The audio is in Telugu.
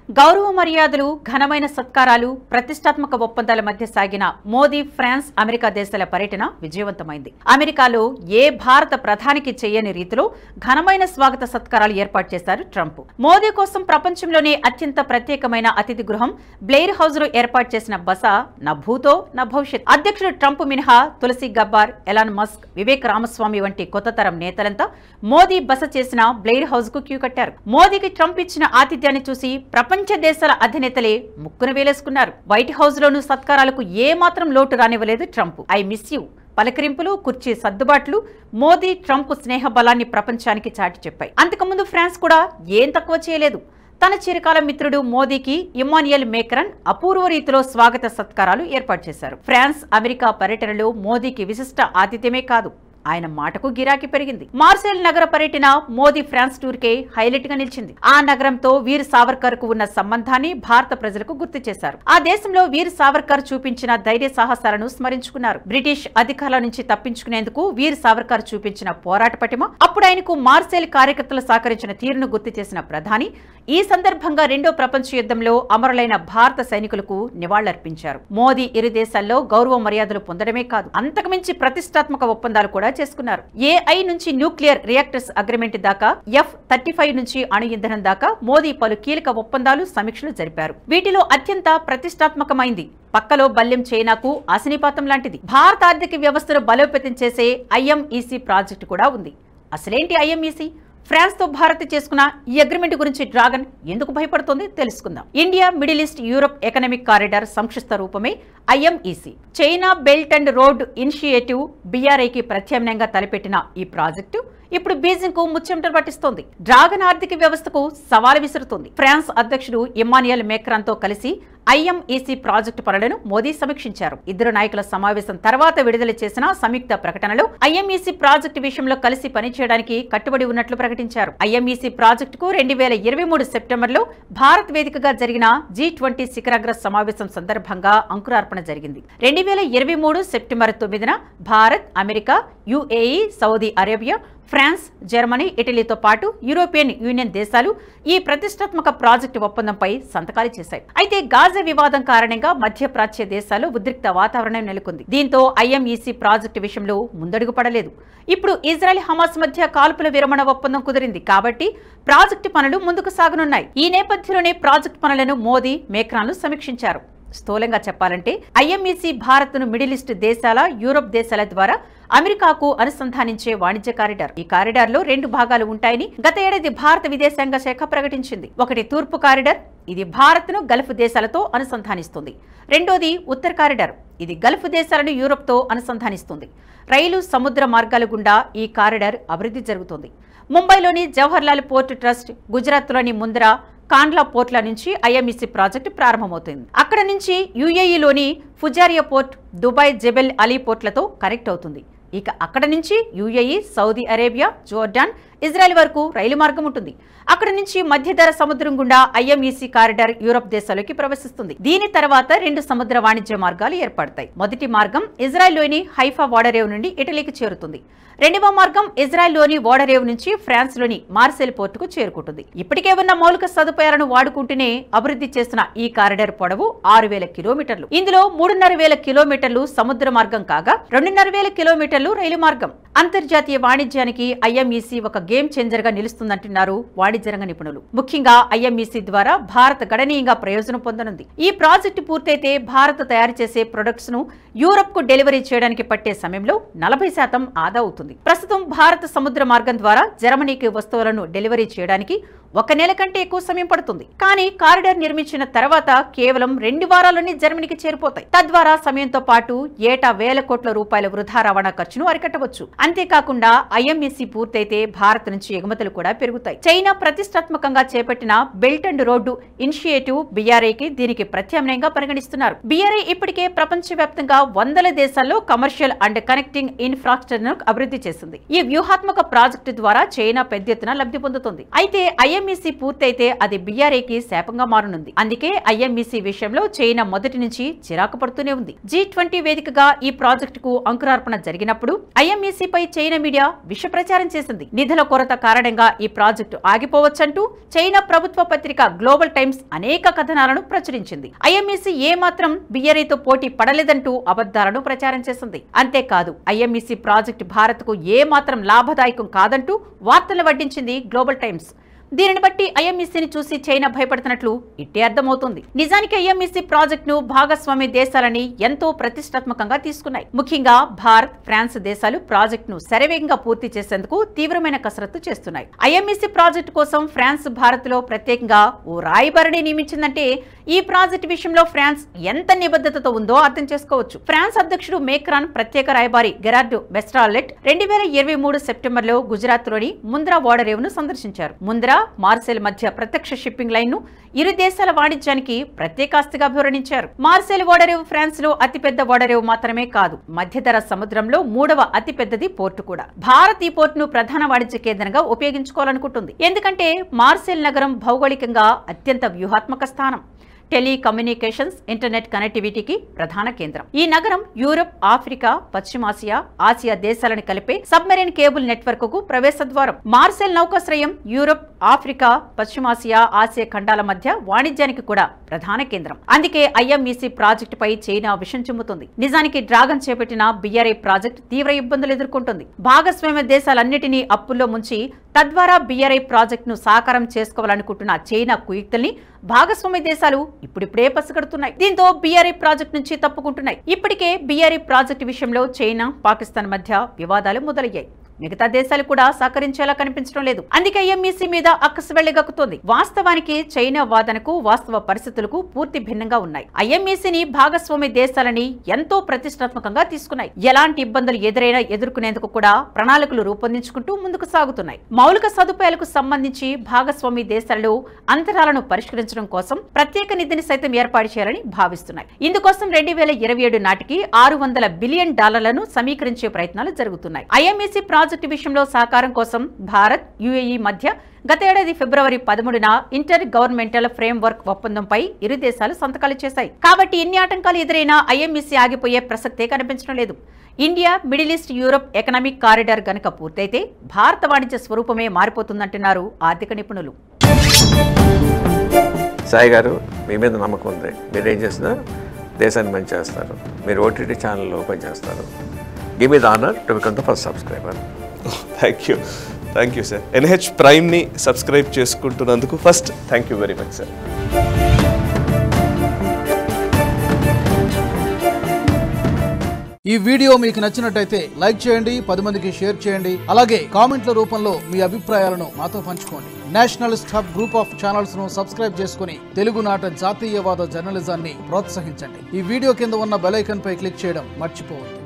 గౌరవ మర్యాదలు, ఘనమైన సత్కారాలు, ప్రతిష్టాత్మక ఒప్పందాల మధ్య సాగిన మోదీ ఫ్రాన్స్, అమెరికా దేశాల పర్యటన విజయవంతమైంది. అమెరికాలో ఏ భారత ప్రధానికి చేయని రీతిలో ఘనమైన స్వాగత సత్కారాలు ఏర్పాటు చేశారు ట్రంప్. మోదీ కోసం ప్రపంచంలోనే అత్యంత ప్రత్యేకమైన అతిథి గృహం బ్లెయిర్ హౌస్ లో ఏర్పాటు చేసిన బస నా భూతో నా భవిష్యత్. అధ్యక్షుడు ట్రంప్ మినహా తులసి గబ్బార్, ఎలాన్ మస్క్, వివేక్ రామస్వామి వంటి కొత్త తరం నేతలంతా మోదీ బస చేసిన బ్లెయిర్ హౌస్ కు క్యూ కట్టారు. మోదీకి ట్రంప్ ఇచ్చిన ఆతిథ్యాన్ని చూసి ప్రపంచ దేశాల అధినేతలే ముక్కున వేలేసుకున్నారు. వైట్ హౌస్ లోనూ సత్కారాలకు ఏ మాత్రం లోటు రానివ్వలేదు ట్రంప్. ఐ మిస్ యూ పలకరింపులు, కుర్చీ సర్దుబాట్లు మోదీ ట్రంప్ స్నేహ బలాన్ని ప్రపంచానికి చాటి చెప్పాయి. అంతకుముందు ఫ్రాన్స్ కూడా ఏం తక్కువ చేయలేదు. తన చిరకాల మిత్రుడు మోదీకి ఇమ్మాన్యుయల్ మేక్రాన్ అపూర్వ రీతిలో స్వాగత సత్కారాలు ఏర్పాటు చేశారు. ఫ్రాన్స్, అమెరికా పర్యటనలో మోదీకి విశిష్ట ఆతిథ్యమే కాదు, ఆయన మాటకు గిరాకీ పెరిగింది. మార్సెల్ నగర పర్యటన మోదీ ఫ్రాన్స్ టూర్ కే హైలైట్ గా నిలిచింది. ఆ నగరంతో వీర్ సావర్కర్ కు ఉన్న సంబంధాన్ని భారత ప్రజలకు గుర్తు చేశారు. ఆ దేశంలో వీర్ సావర్కర్ చూపించిన ధైర్య సాహసాలను స్మరించుకున్నారు. బ్రిటిష్ అధికారుల నుంచి తప్పించుకునేందుకు వీర్ సావర్కర్ చూపించిన పోరాట పటిమ, అప్పుడు ఆయనకు మార్సెల్ కార్యకర్తలు సహకరించిన తీరును గుర్తు చేసిన ప్రధాని ఈ సందర్భంగా రెండో ప్రపంచ యుద్ధంలో అమరులైన భారత సైనికులకు నివాళులర్పించారు. మోదీ ఇరు దేశాల్లో గౌరవ మర్యాదలు పొందడమే కాదు, అంతకుమించి ప్రతిష్టాత్మక ఒప్పందాలు కూడా చేసుకున్నారు. ఏఐ నుంచి న్యూక్లియర్ రియాక్టర్స్ అగ్రిమెంట్ దాకా, F-35 నుంచి అణు ఇంధనం దాకా మోదీ పలు కీలక ఒప్పందాలు, సమీక్షలు జరిపారు. వీటిలో అత్యంత ప్రతిష్టాత్మకమైంది పక్కలో బల్యం చైనాకు ఆశనిపాతం లాంటిది. భారత ఆర్థిక వ్యవస్థను బలోపేతం చేసే IMEC ప్రాజెక్టు కూడా ఉంది. అసలేంటి IMEC? ఫ్రాన్స్ తో భారత్ చేసుకున్న ఈ అగ్రిమెంట్ గురించి డ్రాగన్ ఎందుకు భయపడుతోంది తెలుసుకుందాం. India Middle East Europe Economic Corridor సంక్షిప్త రూపమే IMEC. China Belt and Road Initiative BRIకి ప్రత్యామ్నాయంగా తలపెట్టిన ఈ ప్రాజెక్టు ఇప్పుడు బీజింగ్ కు ముచ్చెమటలు పట్టిస్తోంది. డ్రాగన్ ఆర్థిక వ్యవస్థకు సవాలు విసురుతోంది. ఫ్రాన్స్ అధ్యక్షుడు ఇమ్మాన్యుయల్ మేక్రాన్ తో కలిసి IMEC ప్రాజెక్టు పనులను మోదీ సమీక్షించారు. ఇద్దరు నాయకుల సమావేశం తర్వాత విడుదల చేసిన సంయుక్త ప్రకటనలో IMEC ప్రాజెక్టు విషయంలో కలిసి పనిచేయడానికి కట్టుబడి ఉన్నట్లు ప్రకటించారు. IMEC ప్రాజెక్టుకు 2023 సెప్టెంబర్లో భారత్ వేదికగా జరిగిన G20 శిఖరాగ్ర సమావేశం సందర్భంగా అంకురార్పణ జరిగింది. 2023 సెప్టెంబర్ 9న Bharat, America, UAE, Saudi Arabia, France, Germany, ఇటలీతో పాటు యూరోపియన్ యూనియన్ దేశాలు ఈ ప్రతిష్టాత్మక ప్రాజెక్టు ఒప్పందంపై సంతకాలు చేశాయి. అయితే గాజా వివాదం కారణంగా మధ్యప్రాచ్య దేశాలు ఉద్రిక్త వాతావరణం నెలకొంది. దీంతో IMEC ప్రాజెక్టు విషయంలో ముందడుగు పడలేదు. ఇప్పుడు ఇజ్రాయెల్, హమాస్ మధ్య కాల్పుల విరమణ ఒప్పందం కుదిరింది కాబట్టి ప్రాజెక్టు పనులు ముందుకు సాగనున్నాయి. ఈ నేపథ్యంలోనే ప్రాజెక్టు పనులను మోదీ, మేక్రాన్లు సమీక్షించారు. స్థూలంగా చెప్పాలంటే IMEC భారత్ను మిడిల్ ఈస్ట్ దేశాల, యూరోప్ దేశాల ద్వారా అమెరికాకు అనుసంధానించే వాణిజ్య కారిడార్. ఈ కారిడార్ లో 2 భాగాలు ఉంటాయని గత ఏడాది భారత విదేశాంగ శాఖ ప్రకటించింది. ఒకటి తూర్పు కారిడార్, ఇది భారత్ ను గల్ఫ్ దేశాలతో అనుసంధానిస్తుంది. రెండోది ఉత్తర కారిడార్, ఇది గల్ఫ్ దేశాలను యూరోప్ తో అనుసంధానిస్తుంది. రైలు, సముద్ర మార్గాల గుండా ఈ కారిడార్ అభివృద్ధి జరుగుతుంది. ముంబైలోని జవహర్లాల్ పోర్ట్ ట్రస్ట్, గుజరాత్లోని ముంద్రా, కాండ్లా పోర్ట్ల నుంచి IMEC ప్రాజెక్టు ప్రారంభమవుతుంది. అక్కడ నుంచి UAEలోని Fujairah port, Dubai Jebel Ali పోర్ట్లతో కనెక్ట్ అవుతుంది. ఇక అక్కడ నుంచి UAE, Saudi Arabia, Jordan, Israel వరకు రైలు మార్గం ఉంటుంది. అక్కడ నుంచి మధ్యధర సముద్రం గుండా IMEC కారిడార్ యూరప్ దేశాలకి ప్రవేశిస్తుంది. దీని తర్వాత 2 సముద్ర వాణిజ్య మార్గాలు ఏర్పడతాయి. మొదటి మార్గం ఇజ్రాయెల్లోని హైఫా ఓడరేవు నుండి ఇటలీకి చేరుతుంది. రెండవ మార్గం ఇజ్రాయెల్లోని ఓడరేవు నుంచి ఫ్రాన్స్ లోని మార్సెల్ పోర్టుకు చేరుకుంటుంది. ఇప్పటికే ఉన్న మౌలిక సదుపాయాలను వాడుకుంటూనే అభివృద్ధి చేసిన ఈ కారిడార్ పొడవు 6000 కిలోమీటర్లు. ఇందులో 3500 కిలోమీటర్లు సముద్ర మార్గం కాగా 2500 కిలోమీటర్లు రైలు మార్గం. అంతర్జాతీయ వాణిజ్యానికి IMEC ఒక గేమ్ చేంజర్ గా నిలుస్తుందంటున్నారు వాణిజ్య రంగ నిపుణులు. ముఖ్యంగా IMEC ద్వారా భారత్ గణనీయంగా ప్రయోజనం పొందనుంది. ఈ ప్రాజెక్టు పూర్తయితే భారత్ తయారు చేసే ప్రొడక్ట్స్ ను యూరప్ కు డెలివరీ చేయడానికి పట్టే సమయంలో 40% ఆదా అవుతుంది. ప్రస్తుతం భారత సముద్ర మార్గం ద్వారా జర్మనీకి వస్తువులను డెలివరీ చేయడానికి 1 నెల కంటే ఎక్కువ సమయం పడుతుంది. కానీ కారిడార్ నిర్మించిన తర్వాత కేవలం 2 వారాల్లోనే జర్మనీకి చేరిపోతాయి. తద్వారా సమయంతో పాటు ఏటా వేల కోట్ల రూపాయల వృధా రవాణా ఖర్చును అరికట్టవచ్చు. అంతేకాకుండా IMEC పూర్తయితే భారత్ నుంచి ఎగుమతులు కూడా పెరుగుతాయి. చైనా ప్రతిష్టాత్మకంగా చేపట్టిన బెల్ట్ అండ్ రోడ్డు ఇనిషియేటివ్ BRIకి దీనికి ప్రత్యామ్నాయంగా పరిగణిస్తున్నారు. BRI ఇప్పటికే ప్రపంచవ్యాప్తంగా వందల దేశాల్లో కమర్షియల్ అండ్ కనెక్టింగ్ ఇన్ఫ్రాస్ట్రక్చర్ అభివృద్ధి చేసింది. ఈ వ్యూహాత్మక ప్రాజెక్టు ద్వారా చైనా పెద్ద ఎత్తున లబ్ధి పొందుతుంది. అయితే ఐఎంఈసీ పూర్తయితే అది బీఆర్ఏకి శాపంగా మారనుంది. అందుకే ఐఎంఈసీ విషయంలో చైనా మొదటి నుంచి చిరాకు పడుతూనే ఉంది. G20 వేదికగా ఈ ప్రాజెక్టుకు అంకురార్పణ జరిగినప్పుడు ఐఎంఈసీపై చైనా మీడియా విష ప్రచారం చేసింది. నిధుల కొరత కారణంగా ఈ ప్రాజెక్టు ఆగిపోవచ్చంటూ చైనా ప్రభుత్వ పత్రిక గ్లోబల్ టైమ్స్ అనేక కథనాలను ప్రచురించింది. ఐఎంఈసీ ఏమాత్రం బీఆర్ఏతో పోటీ పడలేదంటూ అబద్ధాలను ప్రచారం చేసింది. అంతేకాదు ఐఎంఈసీ ప్రాజెక్టు భారత్కు ఏమాత్రం లాభదాయకం కాదంటూ వార్తలు వడ్డించింది గ్లోబల్ టైమ్స్. దీనిని బట్టి ఐఎంఈసీని చూసి చైనా భయపడుతున్నట్లు ఇట్టే అర్థమవుతుంది. నిజానికి ఐఎంఈసీ ప్రాజెక్టును భాగస్వామి దేశాలని ఎంతో ప్రతిష్టాత్మకంగా తీసుకున్నాయి. ముఖ్యంగా భారత్, ఫ్రాన్స్ దేశాలు ప్రాజెక్టును శరవేగంగా పూర్తి చేసేందుకు తీవ్రమైన కసరత్తు చేస్తున్నాయి. ఐఎంఈసీ ప్రాజెక్టు కోసం ఫ్రాన్స్ భారత్ లో ప్రత్యేకంగా ఓ రాయబారిని నియమించిందంటే ఈ ప్రాజెక్టు విషయంలో ఫ్రాన్స్ ఎంత నిబద్ధతతో ఉందో అర్థం చేసుకోవచ్చు. ఫ్రాన్స్ అధ్యక్షుడు మేక్రాన్ ప్రత్యేక రాయబారి గెరార్డ్ మెస్ట్రాలెట్ 2023 సెప్టెంబర్లో గుజరాత్ లోని ముంద్రా ఓడరేవును సందర్శించారు. ముంద్రా, మార్సెల్ మధ్య ప్రత్యక్ష షిప్పింగ్ లైన్ ను ఇరు దేశాల వాణిజ్యానికి ప్రత్యేకాస్తిగా అభివర్ణించారు. మార్సెల్ ఓడరేవు ఫ్రాన్స్ లో అతిపెద్ద ఓడరేవు మాత్రమే కాదు, మధ్యధరా సముద్రంలో 3వ అతిపెద్దది పోర్టు కూడా. భారత్ ఈ పోర్టును ప్రధాన వాణిజ్య కేంద్రంగా ఉపయోగించుకోవాలనుకుంటుంది. ఎందుకంటే మార్సెల్ నగరం భౌగోళికంగా అత్యంత వ్యూహాత్మక స్థానం. టెలికమ్యూనికేషన్స్, ఇంటర్నెట్ కనెక్టివిటీకి ప్రధాన కేంద్రం. ఈ నగరం యూరప్, ఆఫ్రికా, పశ్చిమాసియా, ఆసియా దేశాలను కలిపే సబ్మెరైన్ కేబుల్ నెట్వర్క్ కు ప్రవేశ ద్వారం. మార్సెల్ నౌకాశ్రయం యూరప్, ఆఫ్రికా, పశ్చిమాసియా, ఆసియా ఖండాల మధ్య వాణిజ్యానికి కూడా ప్రధాన కేంద్రం. అందుకే ఐఎంఈసీ ప్రాజెక్టుపై చైనా విషం చిమ్ముతుంది. నిజానికి డ్రాగన్ చేపట్టిన బీఆర్ఏ ప్రాజెక్టు తీవ్ర ఇబ్బందులు ఎదుర్కొంటుంది. భాగస్వామ్య దేశాలన్నిటినీ అప్పుల్లో ముంచి తద్వారా బీఆర్ఏ ప్రాజెక్టును సాకారం చేసుకోవాలనుకుంటున్న చైనా కుయుక్తుల్ని భాగస్వామ్య దేశాలు ఇప్పుడిప్పుడే పసిగడుతున్నాయి. దీంతో బీఆర్ఏ ప్రాజెక్టు నుంచి తప్పుకుంటున్నాయి. ఇప్పటికే బీఆర్ఏ ప్రాజెక్టు విషయంలో చైనా, పాకిస్తాన్ మధ్య వివాదాలు మొదలయ్యాయి. మిగతా దేశాలు కూడా సహకరించేలా కనిపించడం లేదు. అందుకే ఐఎంఈసీ మీద అక్కసు వెళ్లిగక్కుతోంది. వాస్తవానికి చైనా వాదనకు వాస్తవ పరిస్థితులకు పూర్తి భిన్నంగా ఉన్నాయి. ఐఎంఈసీని భాగస్వామ్య దేశాలని ఎంతో ప్రతిష్టాత్మకంగా తీసుకున్నాయి. ఎలాంటి ఇబ్బందులు ఎదురైనా ఎదుర్కొనేందుకు కూడా ప్రణాళికలు రూపొందించుకుంటూ ముందుకు సాగుతున్నాయి. మౌలిక సదుపాయాలకు సంబంధించి భాగస్వామ్య దేశాలలో అంతరాలను పరిష్కరించడం కోసం ప్రత్యేక నిధిని సైతం ఏర్పాటు చేయాలని భావిస్తున్నాయి. ఇందుకోసం 2027 నాటికి $600 బిలియన్ సమీకరించే ప్రయత్నాలు జరుగుతున్నాయి. ఐఎంఈసీ ప్రాజెక్టు విషయంలో సహకారం కోసం భారత్, యుఏఈ మధ్య గత ఏడాది ఫిబ్రవరి 13న ఇంటర్ గవర్నమెంటల్ ఫ్రేమ్వర్క్ ఒప్పందంపై ఇరు దేశాలు సంతకాలు చేశాయి. కాబట్టి ఎన్ని ఆటంకాలు ఎదురైనా ఐఎంఈసీ ఆగిపోయే ప్రసక్తే కనిపించడం లేదు. India, Middle East, Europe Economic corridor గనుక పూర్తయితే భారత వాణిజ్య స్వరూపమే మారిపోతుందంటున్నారు ఆర్థిక నిపుణులు. సాయి గారు, మీ మీద నమ్మకం ఉంది. మీరేం చేసినా దేశాన్ని మంచి చేస్తారు. మీరు ఓటీటీ ఛానల్ ఓపెన్ చేస్తారు. Give me the honor to become the first subscriber. Thank you sir. NH Prime ni subscribe చేసుకుంటున్నందుకు first thank you very much sir. ఈ వీడియో మీకు నచ్చినట్టయితే లైక్ చేయండి, 10 మందికి షేర్ చేయండి. అలాగే కామెంట్ల రూపంలో మీ అభిప్రాయాలను మాతో పంచుకోండి. Nationalist hub group of channels ను సబ్స్క్రైబ్ చేసుకుని తెలుగునాట జాతీయవాద జర్నలిజాన్ని ప్రోత్సహించండి. ఈ వీడియో కింద ఉన్న బెల్ ఐకాన్ పై క్లిక్ చేయడం మర్చిపోవద్దు.